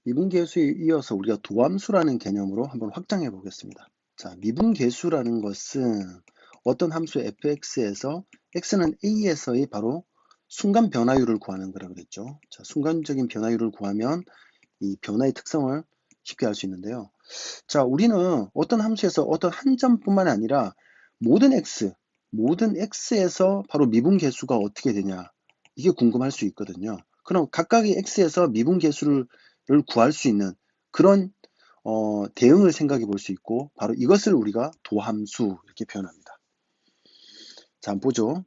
미분계수에 이어서 우리가 도함수라는 개념으로 한번 확장해 보겠습니다. 자, 미분계수라는 것은 어떤 함수 fx에서 x는 a에서의 바로 순간 변화율을 구하는 거라 그랬죠. 자, 순간적인 변화율을 구하면 이 변화의 특성을 쉽게 알 수 있는데요. 자, 우리는 어떤 함수에서 어떤 한 점뿐만 아니라 모든 x에서 바로 미분계수가 어떻게 되냐, 이게 궁금할 수 있거든요. 그럼 각각의 x에서 미분계수를 구할 수 있는 그런 대응을 생각해 볼 수 있고, 바로 이것을 우리가 도함수 이렇게 표현합니다. 자, 한번 보죠.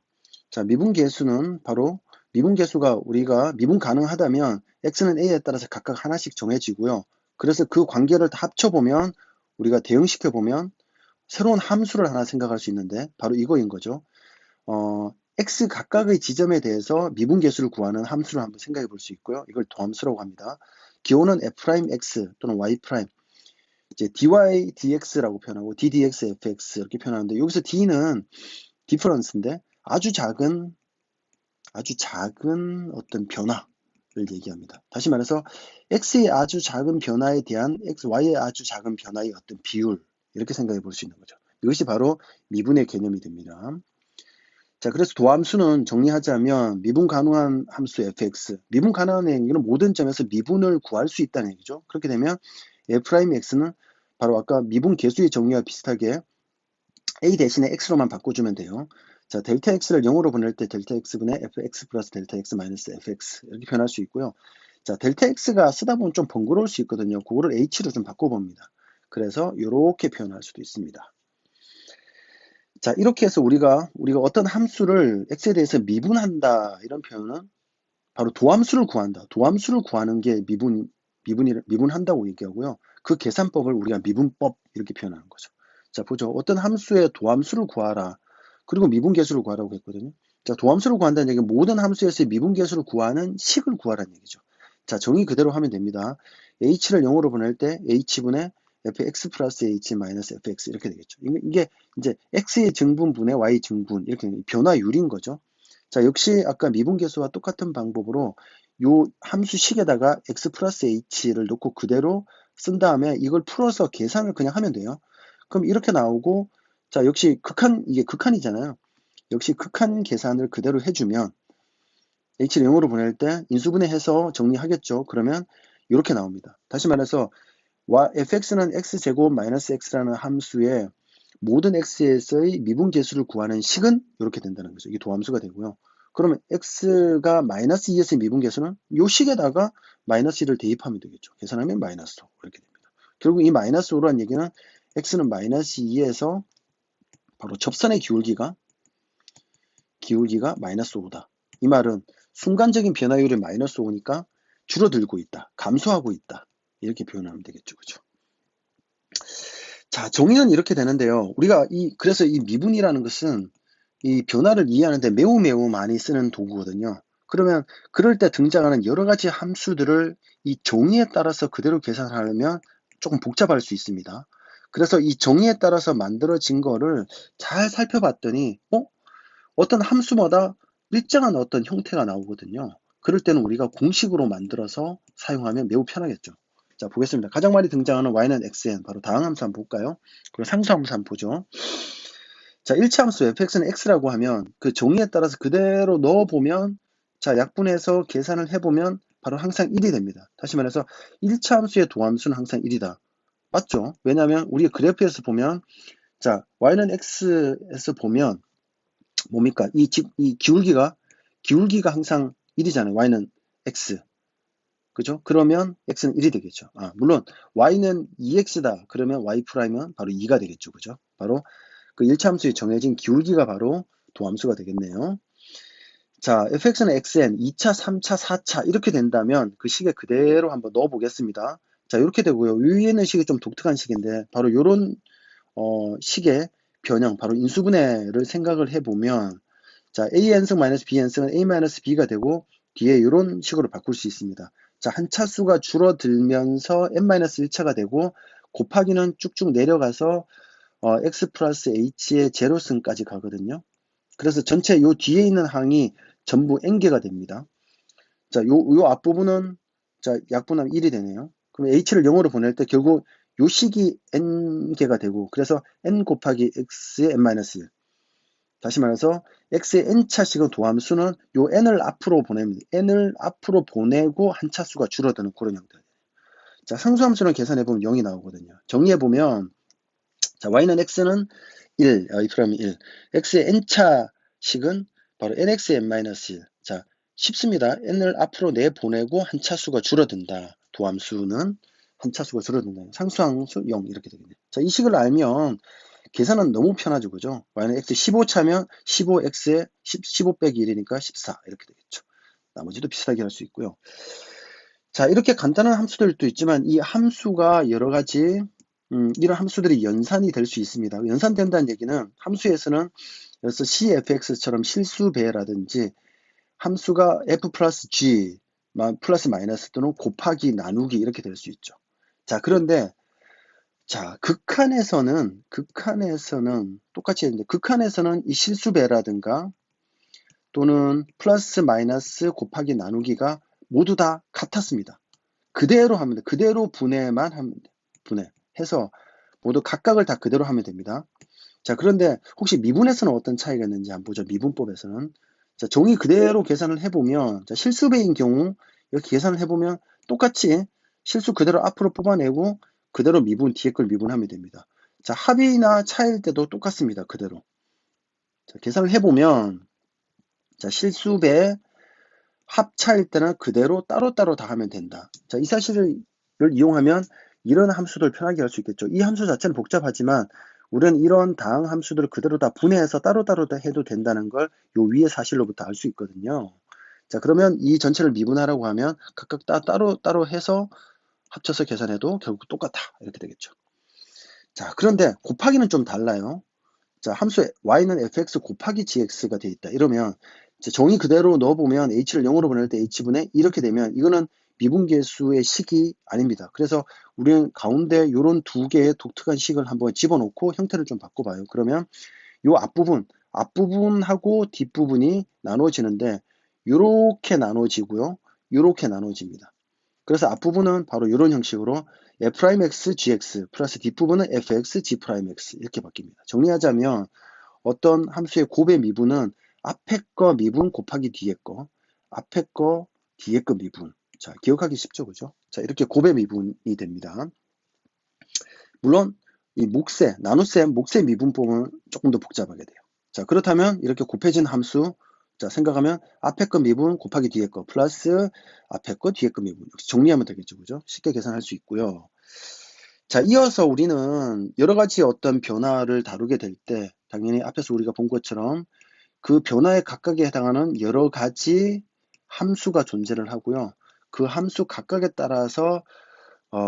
자, 미분계수는 바로 미분계수가 우리가 미분 가능하다면 x는 a에 따라서 각각 하나씩 정해지고요. 그래서 그 관계를 다 합쳐보면 우리가 대응시켜 보면 새로운 함수를 하나 생각할 수 있는데, 바로 이거인 거죠. x 각각의 지점에 대해서 미분계수를 구하는 함수를 한번 생각해 볼 수 있고요. 이걸 도함수라고 합니다. 기호는 f'x 또는 y', 이제 dy dx라고 표현하고 d dx fx 이렇게 표현하는데, 여기서 d는 디퍼런스인데 아주 작은 어떤 변화를 얘기합니다. 다시 말해서 x의 아주 작은 변화에 대한 y의 아주 작은 변화의 어떤 비율, 이렇게 생각해 볼 수 있는 거죠. 이것이 바로 미분의 개념이 됩니다. 자, 그래서 도함수는 정리하자면 미분 가능한 함수 fx, 미분 가능한 얘기는 모든 점에서 미분을 구할 수 있다는 얘기죠. 그렇게 되면 f'x는 바로 아까 미분 계수의 정의와 비슷하게 a 대신에 x로만 바꿔주면 돼요. 자, 델타 x를 0으로 보낼 때 델타 x분의 fx 플러스 델타 x 마이너스 fx 이렇게 변할 수 있고요. 자, 델타 x가 쓰다 보면 좀 번거로울 수 있거든요. 그거를 h로 좀 바꿔봅니다. 그래서 이렇게 표현할 수도 있습니다. 자, 이렇게 해서 우리가 어떤 함수를 x에 대해서 미분한다, 이런 표현은 바로 도함수를 구한다. 도함수를 구하는 게 미분한다고 얘기하고요. 그 계산법을 우리가 미분법 이렇게 표현하는 거죠. 자, 보죠. 어떤 함수의 도함수를 구하라. 그리고 미분계수를 구하라고 했거든요. 자, 도함수를 구한다는 얘기는 모든 함수에서의 미분계수를 구하는 식을 구하라는 얘기죠. 자, 정의 그대로 하면 됩니다. h를 0으로 보낼 때 h분의 fx 플러스 h 마이너스 fx 이렇게 되겠죠. 이게 이제 x의 증분분의 y 증분, 이렇게 변화율인 거죠. 자, 역시 아까 미분계수와 똑같은 방법으로 요 함수식에다가 x 플러스 h를 넣고 그대로 쓴 다음에 이걸 풀어서 계산을 그냥 하면 돼요. 그럼 이렇게 나오고, 자, 역시 이게 극한이잖아요. 역시 극한 계산을 그대로 해주면 h를 0으로 보낼 때 인수분해해서 정리하겠죠. 그러면 이렇게 나옵니다. 다시 말해서 fx는 x제곱 마이너스 x라는 함수의 모든 x에서의 미분계수를 구하는 식은 이렇게 된다는 거죠. 이게 도함수가 되고요. 그러면 x가 마이너스 2에서의 미분계수는 이 식에다가 마이너스 1을 대입하면 되겠죠. 계산하면 마이너스 5 이렇게 됩니다. 결국 이 마이너스 5라는 얘기는 x는 마이너스 2에서 바로 접선의 기울기가 마이너스 5다. 이 말은 순간적인 변화율이 마이너스 5니까 줄어들고 있다, 감소하고 있다, 이렇게 표현하면 되겠죠. 그죠? 자, 정의는 이렇게 되는데요. 우리가 그래서 이 미분이라는 것은 이 변화를 이해하는데 매우 많이 쓰는 도구거든요. 그러면 그럴 때 등장하는 여러 가지 함수들을 이 정의에 따라서 그대로 계산하려면 조금 복잡할 수 있습니다. 그래서 이 정의에 따라서 만들어진 거를 잘 살펴봤더니 어떤 함수마다 일정한 어떤 형태가 나오거든요. 그럴 때는 우리가 공식으로 만들어서 사용하면 매우 편하겠죠. 자, 보겠습니다. 가장 많이 등장하는 y는 xn, 바로 다항 함수 한번 볼까요? 그리고 상수 함수 한번 보죠. 자, 1차 함수 fx는 x라고 하면 그 정의에 따라서 그대로 넣어보면, 자, 약분해서 계산을 해보면 바로 항상 1이 됩니다. 다시 말해서 1차 함수의 도함수는 항상 1이다. 맞죠? 왜냐하면 우리가 그래프에서 보면, 자, y는 x에서 보면 뭡니까? 이 기울기가 항상 1이잖아요. y는 x. 그죠? 그러면 x는 1이 되겠죠. 물론 y는 2x다. 그러면 y'은 바로 2가 되겠죠. 그죠? 바로 그 1차 함수에 정해진 기울기가 바로 도함수가 되겠네요. 자, fx는 xn 2차, 3차, 4차 이렇게 된다면 그 식에 그대로 한번 넣어 보겠습니다. 자, 이렇게 되고요. 위에 있는 식이 좀 독특한 식인데, 바로 요런 식의 변형, 바로 인수분해를 생각을 해보면, 자, a-n승 마이너스 b-n승은 a-b가 되고 뒤에 이런 식으로 바꿀 수 있습니다. 자, 한 차수가 줄어들면서 n-1차가 되고 곱하기는 쭉쭉 내려가서 x 플러스 h의 제로승까지 가거든요. 그래서 전체 요 뒤에 있는 항이 전부 n개가 됩니다. 자, 요 앞부분은 자, 약분하면 1이 되네요. 그럼 h를 0으로 보낼 때 결국 요 식이 n개가 되고, 그래서 n 곱하기 x의 n-1. 다시 말해서 x의 n차식은 도함수는 요 n을 앞으로 보냅니다. n을 앞으로 보내고 한 차수가 줄어드는 그런 형태. 자, 상수함수는 계산해보면 0이 나오거든요. 정리해보면, 자, y는 x는 1, F'이 1. x의 n차식은 바로 nx의 n-1. 자, 쉽습니다. n을 앞으로 내보내고 한 차수가 줄어든다. 도함수는 한 차수가 줄어든다. 상수함수 0 이렇게 되겠네요. 자, 이 식을 알면 계산은 너무 편하죠. 그죠? y는 x 15차면 15x에 15 빼기 1이니까 14 이렇게 되겠죠. 나머지도 비슷하게 할 수 있고요. 자, 이렇게 간단한 함수들도 있지만 이 함수가 여러 가지 이런 함수들이 연산이 될 수 있습니다. 연산된다는 얘기는 함수에서는 그래서 cfx처럼 실수배라든지 함수가 f 플러스 g 플러스 마이너스 또는 곱하기 나누기 이렇게 될 수 있죠. 자, 그런데 자, 극한에서는 똑같이 했는데 극한에서는 이 실수배라든가 또는 플러스 마이너스 곱하기 나누기가 모두 다 같았습니다. 그대로 하면 돼. 그대로 분해만 하면 돼. 분해해서 모두 각각을 다 그대로 하면 됩니다. 자, 그런데 혹시 미분에서는 어떤 차이가 있는지 한번 보죠. 미분법에서는. 자, 종이 그대로 계산을 해보면, 자, 실수배인 경우 이렇게 계산을 해보면 똑같이 실수 그대로 앞으로 뽑아내고 그대로 미분, 뒤에 걸 미분하면 됩니다. 자, 합이나 차일 때도 똑같습니다. 그대로. 자, 계산을 해보면, 자, 실수배 합차일 때는 그대로 따로따로 다 하면 된다. 자, 이 사실을 이용하면 이런 함수들 편하게 할 수 있겠죠. 이 함수 자체는 복잡하지만 우리는 이런 다항 함수들을 그대로 다 분해해서 따로따로 다 해도 된다는 걸 요 위의 사실로부터 알 수 있거든요. 자, 그러면 이 전체를 미분하라고 하면 각각 따로따로 해서 합쳐서 계산해도 결국 똑같다. 이렇게 되겠죠. 자, 그런데 곱하기는 좀 달라요. 자, 함수 y는 fx 곱하기 gx가 되어 있다. 이러면 정의 그대로 넣어보면 h를 0으로 보낼 때 h분의 이렇게 되면 이거는 미분계수의 식이 아닙니다. 그래서 우리는 가운데 이런 두 개의 독특한 식을 한번 집어넣고 형태를 좀 바꿔봐요. 그러면 이 앞부분하고 뒷부분이 나눠지는데 이렇게 나눠지고요. 이렇게 나눠집니다. 그래서 앞부분은 바로 이런 형식으로 f'x gx 플러스 뒷부분은 fx g'x 이렇게 바뀝니다. 정리하자면 어떤 함수의 곱의 미분은 앞에 거 미분 곱하기 뒤에 거, 앞에 거 뒤에 거 미분. 자, 기억하기 쉽죠, 그죠? 자, 이렇게 곱의 미분이 됩니다. 물론 이 나눗셈, 목세 미분법은 조금 더 복잡하게 돼요. 자, 그렇다면 이렇게 곱해진 함수, 자, 생각하면 앞에 거 미분 곱하기 뒤에 거 플러스 앞에 거 뒤에 거 미분. 역시 정리하면 되겠죠, 그죠? 쉽게 계산할 수 있고요. 자, 이어서 우리는 여러 가지 어떤 변화를 다루게 될 때 당연히 앞에서 우리가 본 것처럼 그 변화에 각각에 해당하는 여러 가지 함수가 존재를 하고요. 그 함수 각각에 따라서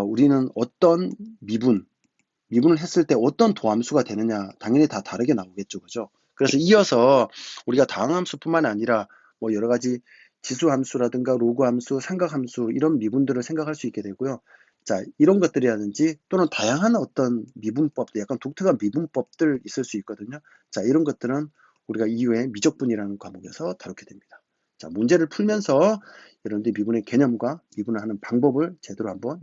우리는 어떤 미분을 했을 때 어떤 도함수가 되느냐 당연히 다 다르게 나오겠죠. 그죠? 그래서 이어서 우리가 다항함수뿐만 아니라 뭐 여러 가지 지수함수라든가 로그함수, 삼각함수 이런 미분들을 생각할 수 있게 되고요. 자, 이런 것들이라든지 또는 다양한 어떤 미분법들, 약간 독특한 미분법들 있을 수 있거든요. 자, 이런 것들은 우리가 이후에 미적분이라는 과목에서 다루게 됩니다. 자, 문제를 풀면서 여러분들이 미분의 개념과 미분을 하는 방법을 제대로 한번